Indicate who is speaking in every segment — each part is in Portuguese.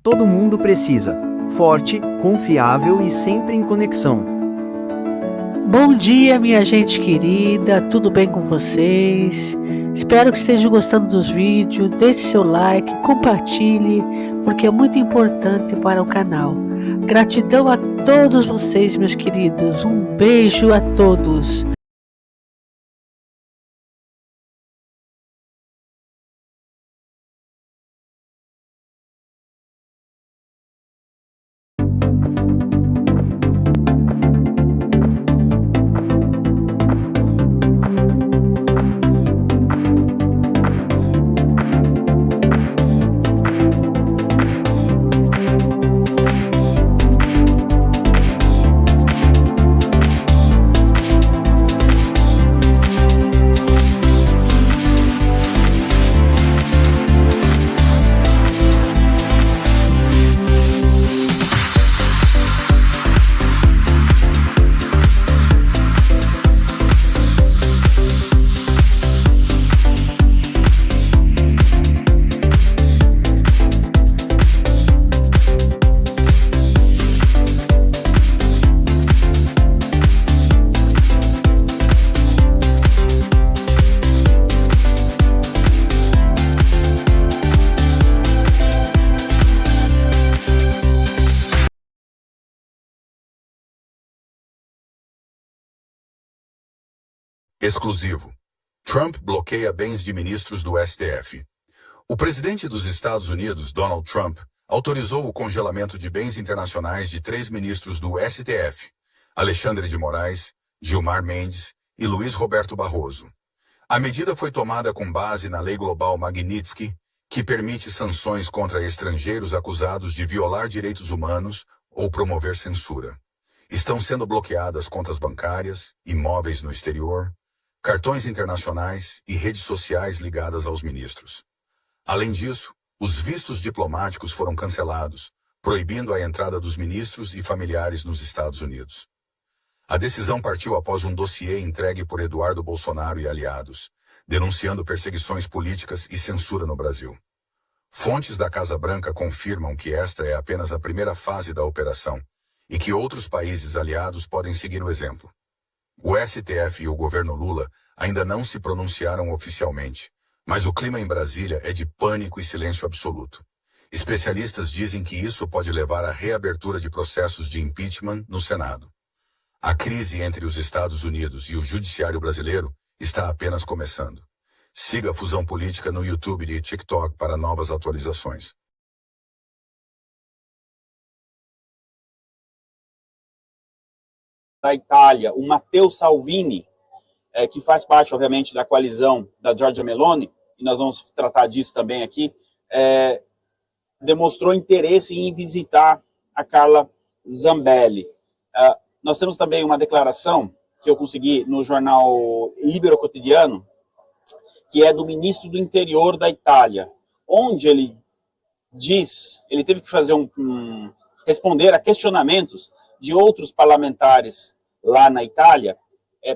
Speaker 1: todo mundo precisa. Forte, confiável e sempre em conexão.
Speaker 2: Bom dia, minha gente querida, tudo bem com vocês? Espero que estejam gostando dos vídeos, deixe seu like, compartilhe, porque é muito importante para o canal. Gratidão a todos vocês, meus queridos, um beijo a todos.
Speaker 3: Exclusivo. Trump bloqueia bens de ministros do STF. O presidente dos Estados Unidos, Donald Trump, autorizou o congelamento de bens internacionais de 3 ministros do STF, Alexandre de Moraes, Gilmar Mendes e Luiz Roberto Barroso. A medida foi tomada com base na Lei Global Magnitsky, que permite sanções contra estrangeiros acusados de violar direitos humanos ou promover censura. Estão sendo bloqueadas contas bancárias, imóveis no exterior, cartões internacionais e redes sociais ligadas aos ministros. Além disso, os vistos diplomáticos foram cancelados, proibindo a entrada dos ministros e familiares nos Estados Unidos. A decisão partiu após um dossiê entregue por Eduardo Bolsonaro e aliados, denunciando perseguições políticas e censura no Brasil. Fontes da Casa Branca confirmam que esta é apenas a primeira fase da operação e que outros países aliados podem seguir o exemplo. O STF e o governo Lula ainda não se pronunciaram oficialmente, mas o clima em Brasília é de pânico e silêncio absoluto. Especialistas dizem que isso pode levar à reabertura de processos de impeachment no Senado. A crise entre os Estados Unidos e o judiciário brasileiro está apenas começando. Siga a Fusão Política no YouTube e TikTok para novas atualizações.
Speaker 4: Da Itália, o Matteo Salvini, que faz parte, obviamente, da coalizão da Giorgia Meloni, e nós vamos tratar disso também aqui, demonstrou interesse em visitar a Carla Zambelli. Nós temos também uma declaração que eu consegui no jornal Libero Quotidiano, que é do ministro do Interior da Itália, onde ele diz, ele teve que fazer responder a questionamentos de outros parlamentares lá na Itália,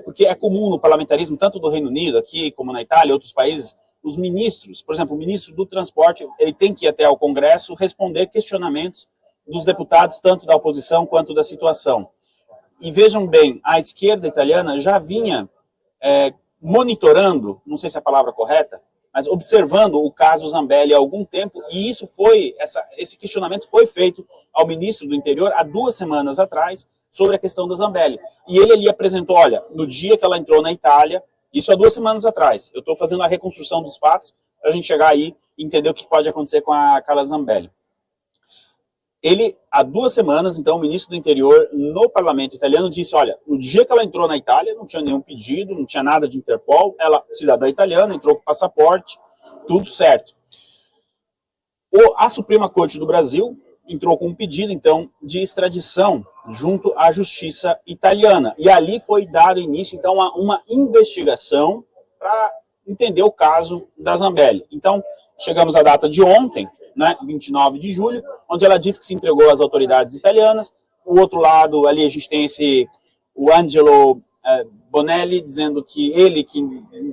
Speaker 4: porque é comum no parlamentarismo, tanto do Reino Unido aqui, como na Itália, outros países, os ministros, por exemplo, o ministro do transporte, ele tem que ir até ao Congresso responder questionamentos dos deputados, tanto da oposição quanto da situação. E vejam bem, a esquerda italiana já vinha monitorando, não sei se é a palavra correta, mas observando o caso Zambelli há algum tempo, e esse questionamento foi feito ao ministro do Interior há 2 semanas atrás, sobre a questão da Zambelli. E ele ali apresentou, olha, no dia que ela entrou na Itália, isso há 2 semanas atrás, eu estou fazendo a reconstrução dos fatos, para a gente chegar aí e entender o que pode acontecer com a Carla Zambelli. Ele, há 2 semanas, então, o ministro do Interior, no parlamento italiano, disse, olha, no dia que ela entrou na Itália, não tinha nenhum pedido, não tinha nada de Interpol, ela, cidadã italiana, entrou com passaporte, tudo certo. A Suprema Corte do Brasil entrou com um pedido, então, de extradição junto à justiça italiana. E ali foi dado início, então, a uma investigação para entender o caso da Zambelli. Então, chegamos à data de ontem, né, 29 de julho, onde ela disse que se entregou às autoridades italianas. O outro lado, ali a gente tem o Angelo Bonelli, dizendo que ele que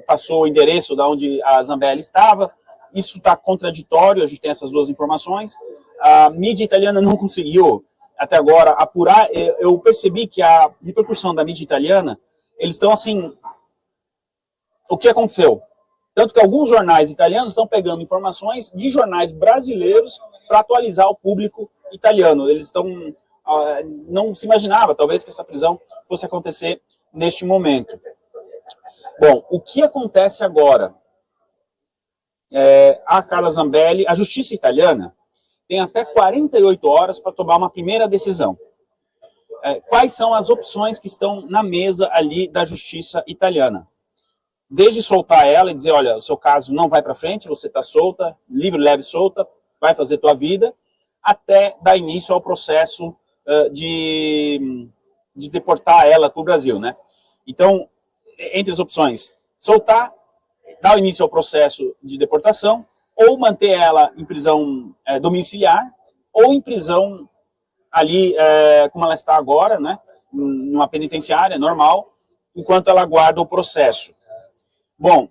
Speaker 4: passou o endereço de onde a Zambelli estava. Isso está contraditório, a gente tem essas 2 informações. A mídia italiana não conseguiu, até agora, apurar. Eu percebi que a repercussão da mídia italiana, eles estão assim... O que aconteceu? Tanto que alguns jornais italianos estão pegando informações de jornais brasileiros para atualizar o público italiano. Eles estão... não se imaginava, talvez, que essa prisão fosse acontecer neste momento. Bom, o que acontece agora? A Carla Zambelli, a justiça italiana, tem até 48 horas para tomar uma primeira decisão. Quais são as opções que estão na mesa ali da justiça italiana? Desde soltar ela e dizer, olha, o seu caso não vai para frente, você está solta, livre, leve, solta, vai fazer tua vida, até dar início ao processo de deportar ela para o Brasil, né? Então, entre as opções, soltar, dar início ao processo de deportação, ou manter ela em prisão domiciliar, ou em prisão ali, como ela está agora, né? Numa penitenciária normal, enquanto ela aguarda o processo. Bom,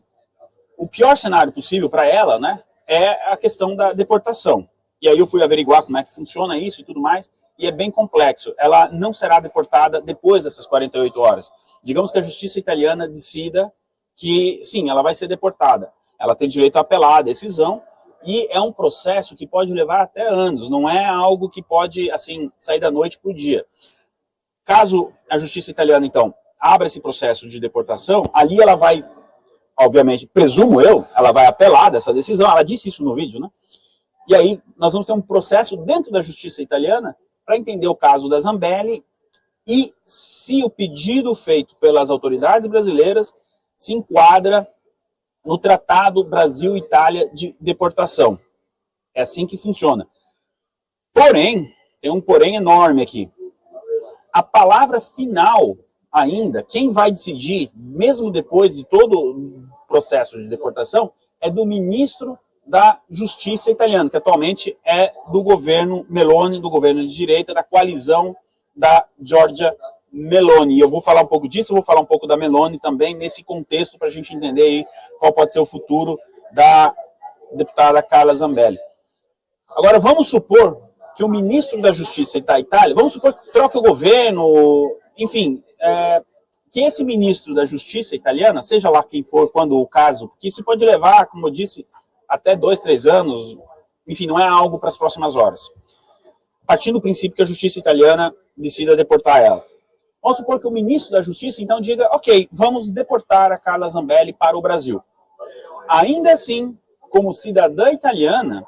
Speaker 4: o pior cenário possível para ela, né, é a questão da deportação. E aí eu fui averiguar como é que funciona isso e tudo mais, e é bem complexo. Ela não será deportada depois dessas 48 horas. Digamos que a justiça italiana decida que, sim, ela vai ser deportada. Ela tem direito a apelar à decisão, e é um processo que pode levar até anos, não é algo que pode, assim, sair da noite para o dia. Caso a justiça italiana, então, abra esse processo de deportação, ali ela vai... Obviamente, presumo eu, ela vai apelar dessa decisão, ela disse isso no vídeo, né? E aí nós vamos ter um processo dentro da justiça italiana para entender o caso da Zambelli e se o pedido feito pelas autoridades brasileiras se enquadra no Tratado Brasil-Itália de deportação. É assim que funciona. Porém, tem um porém enorme aqui. A palavra final... ainda, quem vai decidir, mesmo depois de todo o processo de deportação, é do ministro da Justiça italiano, que atualmente é do governo Meloni, do governo de direita, da coalizão da Giorgia Meloni. E eu vou falar um pouco disso, eu vou falar um pouco da Meloni também, nesse contexto, para a gente entender aí qual pode ser o futuro da deputada Carla Zambelli. Agora, vamos supor que o ministro da Justiça da Itália, vamos supor que troque o governo, enfim... que esse ministro da Justiça italiana, seja lá quem for, quando o caso, porque isso pode levar, como eu disse, até 2, 3 anos, enfim, não é algo para as próximas horas. Partindo do princípio que a Justiça italiana decida deportar ela. Vamos supor que o ministro da Justiça, então, diga, ok, vamos deportar a Carla Zambelli para o Brasil. Ainda assim, como cidadã italiana,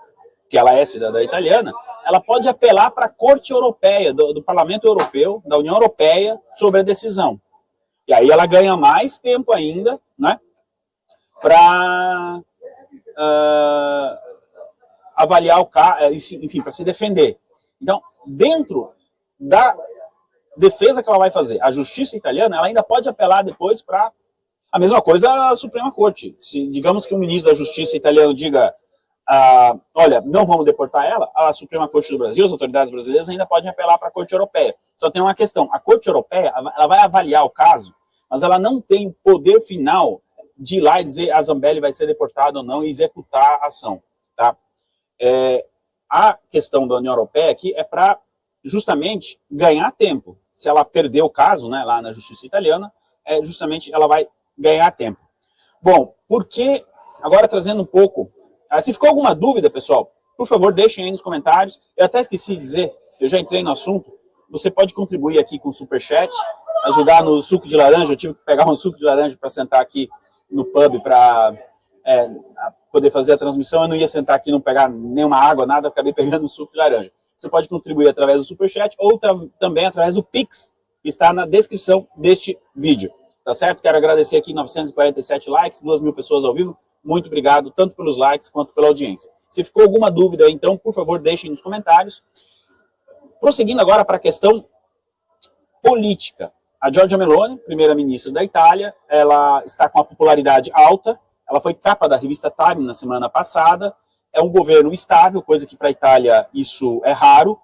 Speaker 4: que ela é cidadã italiana, ela pode apelar para a Corte Europeia, do Parlamento Europeu, da União Europeia, sobre a decisão. E aí ela ganha mais tempo ainda, né, para avaliar o caso, enfim, para se defender. Então, dentro da defesa que ela vai fazer, a justiça italiana, ela ainda pode apelar depois para a mesma coisa a Suprema Corte. Se, digamos que o ministro da Justiça italiano diga, olha, não vamos deportar ela, a Suprema Corte do Brasil, as autoridades brasileiras ainda podem apelar para a Corte Europeia. Só tem uma questão, a Corte Europeia, ela vai avaliar o caso, mas ela não tem poder final de ir lá e dizer a Zambelli vai ser deportada ou não e executar a ação. Tá? A questão da União Europeia aqui é para justamente ganhar tempo. Se ela perder o caso, né, lá na Justiça italiana, justamente ela vai ganhar tempo. Bom, porque, agora trazendo um pouco, se ficou alguma dúvida, pessoal, por favor, deixem aí nos comentários. Eu até esqueci de dizer, eu já entrei no assunto, você pode contribuir aqui com o Superchat, ajudar no suco de laranja. Eu tive que pegar um suco de laranja para sentar aqui no pub para poder fazer a transmissão. Eu não ia sentar aqui, não pegar nenhuma água, nada, acabei pegando um suco de laranja. Você pode contribuir através do Superchat ou também através do Pix, que está na descrição deste vídeo. Tá certo? Quero agradecer aqui 947 likes, 2.000 pessoas ao vivo. Muito obrigado, tanto pelos likes quanto pela audiência. Se ficou alguma dúvida, então, por favor, deixem nos comentários. Prosseguindo agora para a questão política. A Giorgia Meloni, primeira-ministra da Itália, ela está com a popularidade alta. Ela foi capa da revista Time na semana passada. É um governo estável, coisa que para a Itália isso é raro.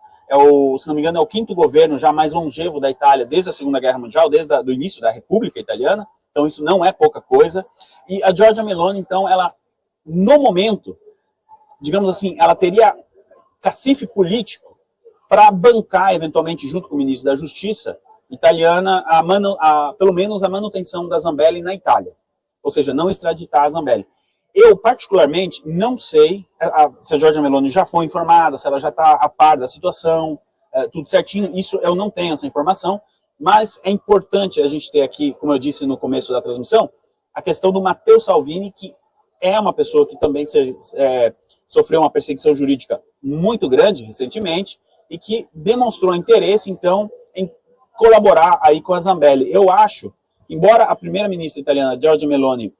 Speaker 4: Se não me engano, é o 5º governo já mais longevo da Itália desde a Segunda Guerra Mundial, desde o início da República Italiana. Então isso não é pouca coisa. E a Giorgia Meloni, então, ela, no momento, digamos assim, ela teria cacife político para bancar, eventualmente, junto com o ministro da Justiça italiana, pelo menos a manutenção da Zambelli na Itália. Ou seja, não extraditar a Zambelli. Eu, particularmente, não sei se a Giorgia Meloni já foi informada, se ela já está a par da situação, tudo certinho. Isso eu não tenho essa informação, mas é importante a gente ter aqui, como eu disse no começo da transmissão, a questão do Matteo Salvini, que é uma pessoa que também sofreu uma perseguição jurídica muito grande recentemente e que demonstrou interesse, então, em colaborar aí com a Zambelli. Eu acho, embora a primeira-ministra italiana, Giorgia Meloni,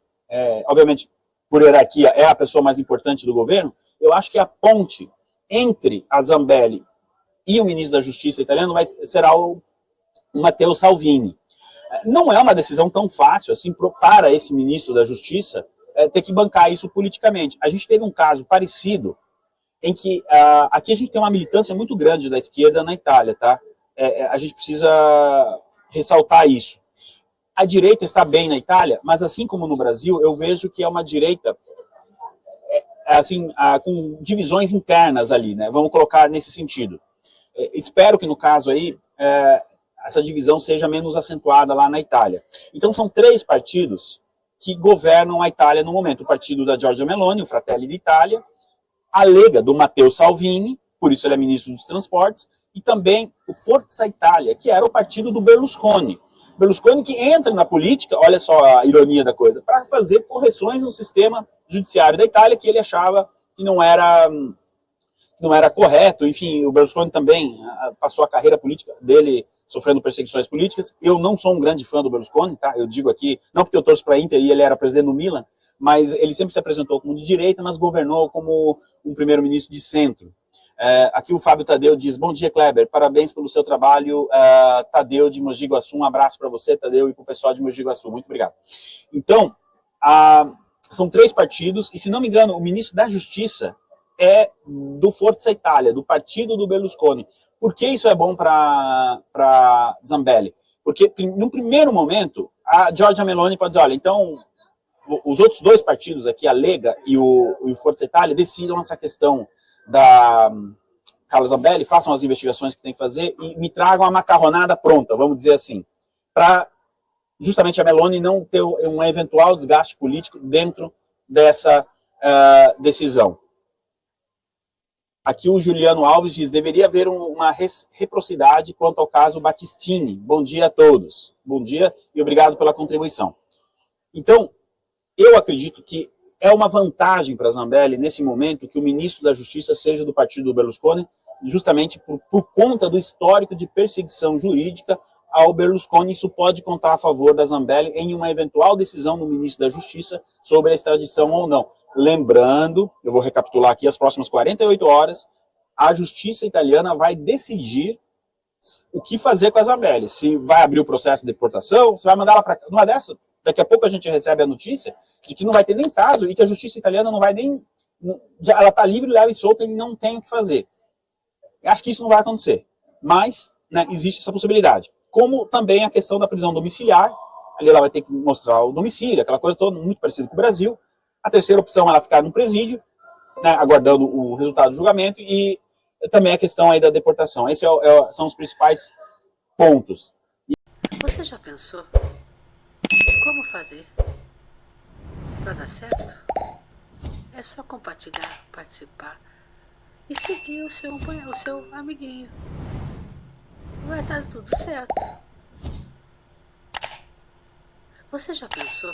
Speaker 4: obviamente, por hierarquia, é a pessoa mais importante do governo, eu acho que a ponte entre a Zambelli e o ministro da Justiça italiano será o Matteo Salvini. Não é uma decisão tão fácil assim para esse ministro da Justiça ter que bancar isso politicamente. A gente teve um caso parecido em que aqui a gente tem uma militância muito grande da esquerda na Itália, tá? A gente precisa ressaltar isso. A direita está bem na Itália, mas assim como no Brasil, eu vejo que é uma direita assim, com divisões internas ali, né? Vamos colocar nesse sentido. Espero que no caso aí essa divisão seja menos acentuada lá na Itália. Então são 3 partidos que governam a Itália no momento. O partido da Giorgia Meloni, o Fratelli d'Italia, a Lega do Matteo Salvini, por isso ele é ministro dos Transportes, e também o Forza Italia, que era o partido do Berlusconi. Berlusconi que entra na política, olha só a ironia da coisa, para fazer correções no sistema judiciário da Itália que ele achava que não era correto. Enfim, o Berlusconi também passou a carreira política dele sofrendo perseguições políticas. Eu não sou um grande fã do Berlusconi, tá? Eu digo aqui, não porque eu torço para a Inter e ele era presidente do Milan, mas ele sempre se apresentou como de direita, mas governou como um primeiro-ministro de centro. Aqui o Fábio Tadeu diz: bom dia, Kleber, parabéns pelo seu trabalho, Tadeu de Mogi Guaçu, um abraço para você, Tadeu, e para o pessoal de Mogi Guaçu, muito obrigado. Então, são 3 partidos, e se não me engano, o ministro da Justiça é do Forza Italia, do partido do Berlusconi. Por que isso é bom para Zambelli? Porque, no primeiro momento, a Giorgia Meloni pode dizer: olha, então, os outros 2 partidos aqui, a Lega e o Forza Italia, decidam essa questão da Carla Zambelli, façam as investigações que tem que fazer e me tragam a macarronada pronta, vamos dizer assim, para justamente a Meloni não ter um eventual desgaste político dentro dessa decisão. Aqui o Juliano Alves diz: deveria haver uma reciprocidade quanto ao caso Battistini. Bom dia a todos. Bom dia e obrigado pela contribuição. Então, eu acredito que é uma vantagem para a Zambelli, nesse momento, que o ministro da Justiça seja do partido do Berlusconi, justamente por conta do histórico de perseguição jurídica ao Berlusconi. Isso pode contar a favor da Zambelli em uma eventual decisão no ministro da Justiça sobre a extradição ou não. Lembrando, eu vou recapitular aqui, as próximas 48 horas, a Justiça italiana vai decidir o que fazer com a Zambelli. Se vai abrir o processo de deportação, se vai mandar ela para... Numa dessa, daqui a pouco a gente recebe a notícia de que não vai ter nem caso e que a Justiça italiana não vai nem... Ela está livre, leve e solta e não tem o que fazer. Acho que isso não vai acontecer. Mas, né, existe essa possibilidade. Como também a questão da prisão domiciliar. Ali ela vai ter que mostrar o domicílio, aquela coisa toda, muito parecida com o Brasil. A terceira opção é ela ficar no presídio, né, aguardando o resultado do julgamento. E também a questão aí da deportação. Esses são os principais pontos.
Speaker 2: Você já pensou como fazer para dar certo? É só compartilhar, participar e seguir o seu amiguinho. Vai estar tudo certo. Você já pensou